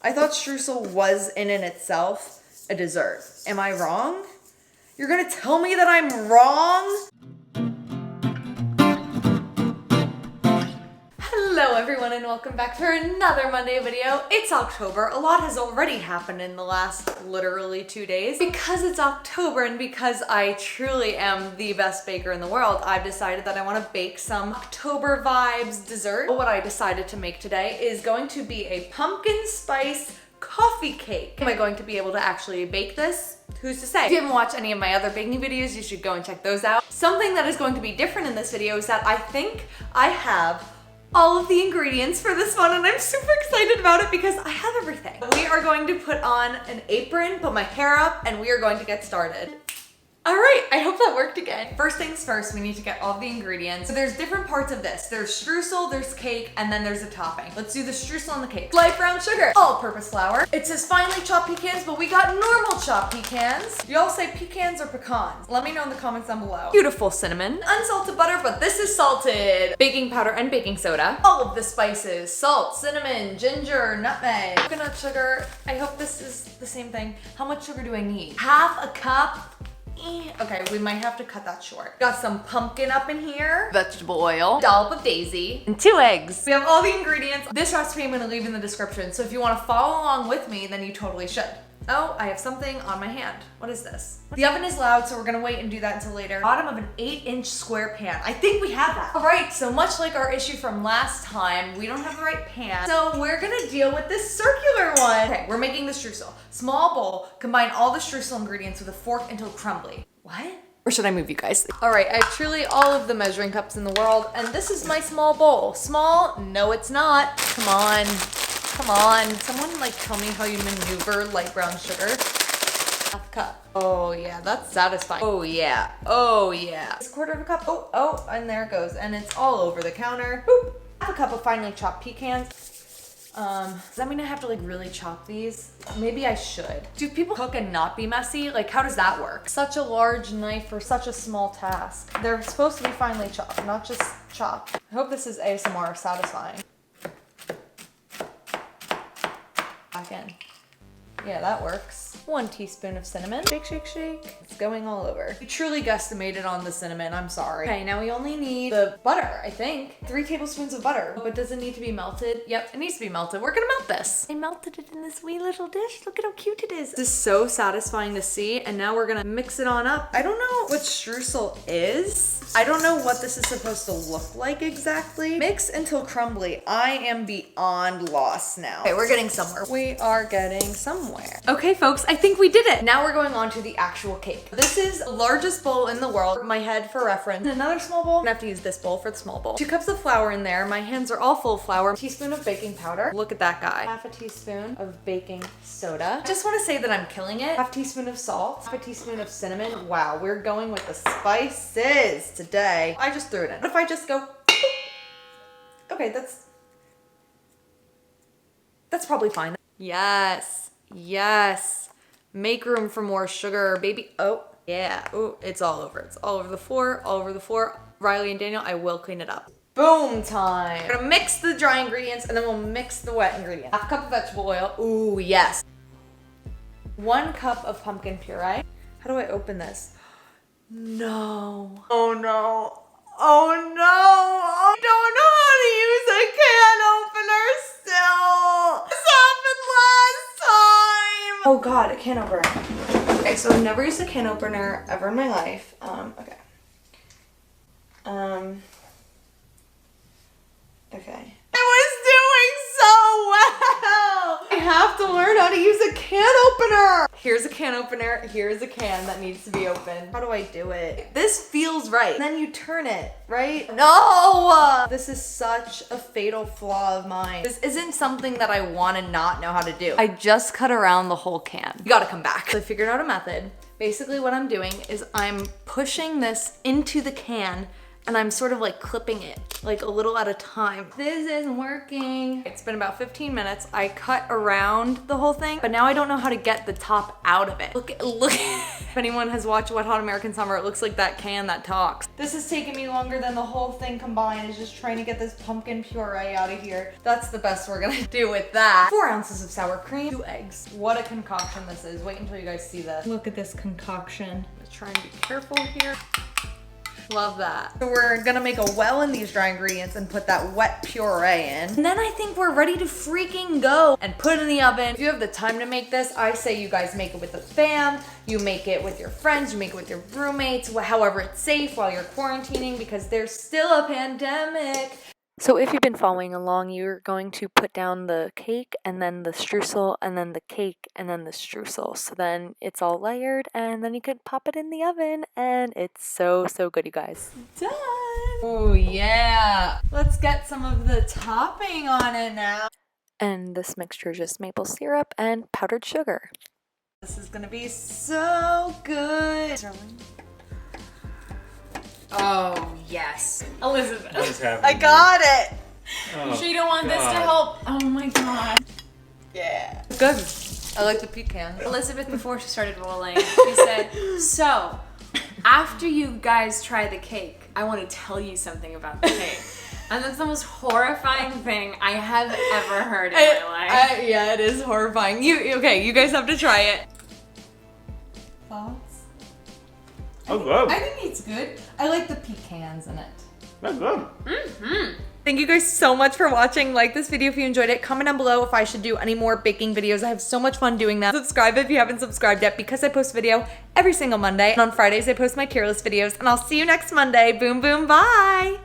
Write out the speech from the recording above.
I thought streusel was in and itself a dessert. Am I wrong? You're gonna tell me that I'm wrong? Hello everyone and welcome back for another Monday video. It's October. A lot has already happened in the last literally 2 days. Because it's October and because I truly am the best baker in the world, I've decided that I want to bake some October vibes dessert. What I decided to make today is going to be a pumpkin spice coffee cake. Am I going to be able to actually bake this? Who's to say? If you haven't watched any of my other baking videos, you should go and check those out. Something that is going to be different in this video is that I think I have all of the ingredients for this one and I'm super excited about it because I have everything. We are going to put on an apron, put my hair up, and we are going to get started. All right, I hope that worked again. First things first, we need to get all the ingredients. So there's different parts of this. There's streusel, there's cake, and then there's a topping. Let's do the streusel on the cake. Light brown sugar, all-purpose flour. It says finely chopped pecans, but we got normal chopped pecans. Y'all say pecans or pecans? Let me know in the comments down below. Beautiful cinnamon, unsalted butter, but this is salted. Baking powder and baking soda. All of the spices, salt, cinnamon, ginger, nutmeg, coconut sugar. I hope this is the same thing. How much sugar do I need? Half a cup. Okay, we might have to cut that short. Got some pumpkin up in here, vegetable oil, dollop of daisy, and 2 eggs. We have all the ingredients. This recipe I'm gonna leave in the description, so if you wanna follow along with me, then you totally should. Oh, I have something on my hand. What is this? The oven is loud, so we're gonna wait and do that until later. Bottom of an 8-inch square pan. I think we have that. All right, so much like our issue from last time, we don't have the right pan. So we're gonna deal with this circular one. Okay, we're making the streusel. Small bowl, combine all the streusel ingredients with a fork until crumbly. What? Or should I move you guys? All right, I have truly all of the measuring cups in the world, and this is my small bowl. Small? No, it's not. Come on. Come on, someone like tell me how you maneuver light brown sugar. Half cup. Oh yeah, that's satisfying. Oh yeah, oh yeah. It's a quarter of a cup. Oh, and there it goes. And it's all over the counter. Boop. Half a cup of finely chopped pecans. Does that mean I have to like really chop these? Maybe I should. Do people cook and not be messy? Like how does that work? Such a large knife for such a small task. They're supposed to be finely chopped, not just chopped. I hope this is ASMR satisfying. Back in. Yeah, that works. 1 teaspoon of cinnamon. Shake, shake, shake. It's going all over. We truly guesstimated on the cinnamon, I'm sorry. Okay, now we only need the butter, I think. 3 tablespoons of butter. But does it need to be melted? Yep, it needs to be melted. We're gonna melt this. I melted it in this wee little dish. Look at how cute it is. This is so satisfying to see, and now we're gonna mix it on up. I don't know what streusel is. I don't know what this is supposed to look like exactly. Mix until crumbly. I am beyond lost now. Okay, we're getting somewhere. We are getting somewhere. Okay, folks, I think we did it. Now we're going on to the actual cake. This is the largest bowl in the world. My head for reference. Another small bowl. I'm gonna have to use this bowl for the small bowl. 2 cups of flour in there. My hands are all full of flour. A teaspoon of baking powder. Look at that guy. Half a teaspoon of baking soda. Just want to say that I'm killing it. Half teaspoon of salt. Half a teaspoon of cinnamon. Wow, we're going with the spices today. I just threw it in. What if I just go? Okay, that's probably fine. Yes. Yes. Make room for more sugar, baby. Oh, yeah. Oh, it's all over. It's all over the floor, all over the floor. Riley and Daniel, I will clean it up. Boom time. We're gonna mix the dry ingredients and then we'll mix the wet ingredients. Half a cup of vegetable oil. Ooh, yes. 1 cup of pumpkin puree. How do I open this? No. Oh no. Oh no. I don't know how to use a can opener still. This happened last time. Oh god, a can opener. Okay, so I've never used a can opener ever in my life. Okay. Okay. I was doing so well! I have to learn how to use a can opener! Here's a can opener, here's a can that needs to be opened. How do I do it? This feels right. And then you turn it, right? No! This is such a fatal flaw of mine. This isn't something that I want to not know how to do. I just cut around the whole can. You gotta come back. So I figured out a method. Basically what I'm doing is I'm pushing this into the can and I'm sort of like clipping it like a little at a time. This isn't working. It's been about 15 minutes. I cut around the whole thing, but now I don't know how to get the top out of it. Look. If anyone has watched Wet Hot American Summer, it looks like that can that talks. This is taking me longer than the whole thing combined. Is just trying to get this pumpkin puree out of here. That's the best we're gonna do with that. 4 ounces of sour cream, 2 eggs. What a concoction this is. Wait until you guys see this. Look at this concoction. Let's try and be careful here. Love that. So we're gonna make a well in these dry ingredients and put that wet puree in. And then I think we're ready to freaking go and put it in the oven. If you have the time to make this, I say you guys make it with the fam, you make it with your friends, you make it with your roommates, however it's safe while you're quarantining because there's still a pandemic. So if you've been following along, you're going to put down the cake and then the streusel and then the cake and then the streusel. So then it's all layered and then you could pop it in the oven and it's so good, you guys. Done! Oh yeah! Let's get some of the topping on it now. And this mixture is just maple syrup and powdered sugar. This is gonna be so good. Oh, yes. Elizabeth. What is happening? I got it! Oh, You sure you don't want this to help? Oh my god. Yeah. Good. I like the pecan. Elizabeth, before she started rolling, she said, so, after you guys try the cake, I want to tell you something about the cake. And that's the most horrifying thing I have ever heard in my life. Yeah, it is horrifying. Okay, you guys have to try it. Thoughts? Oh, good. I think it's good. I like the pecans in it. That's good. Thank you guys so much for watching. Like this video if you enjoyed it. Comment down below if I should do any more baking videos. I have so much fun doing that. Subscribe if you haven't subscribed yet because I post a video every single Monday. And on Fridays I post my tier list videos. And I'll see you next Monday. Boom, boom, bye.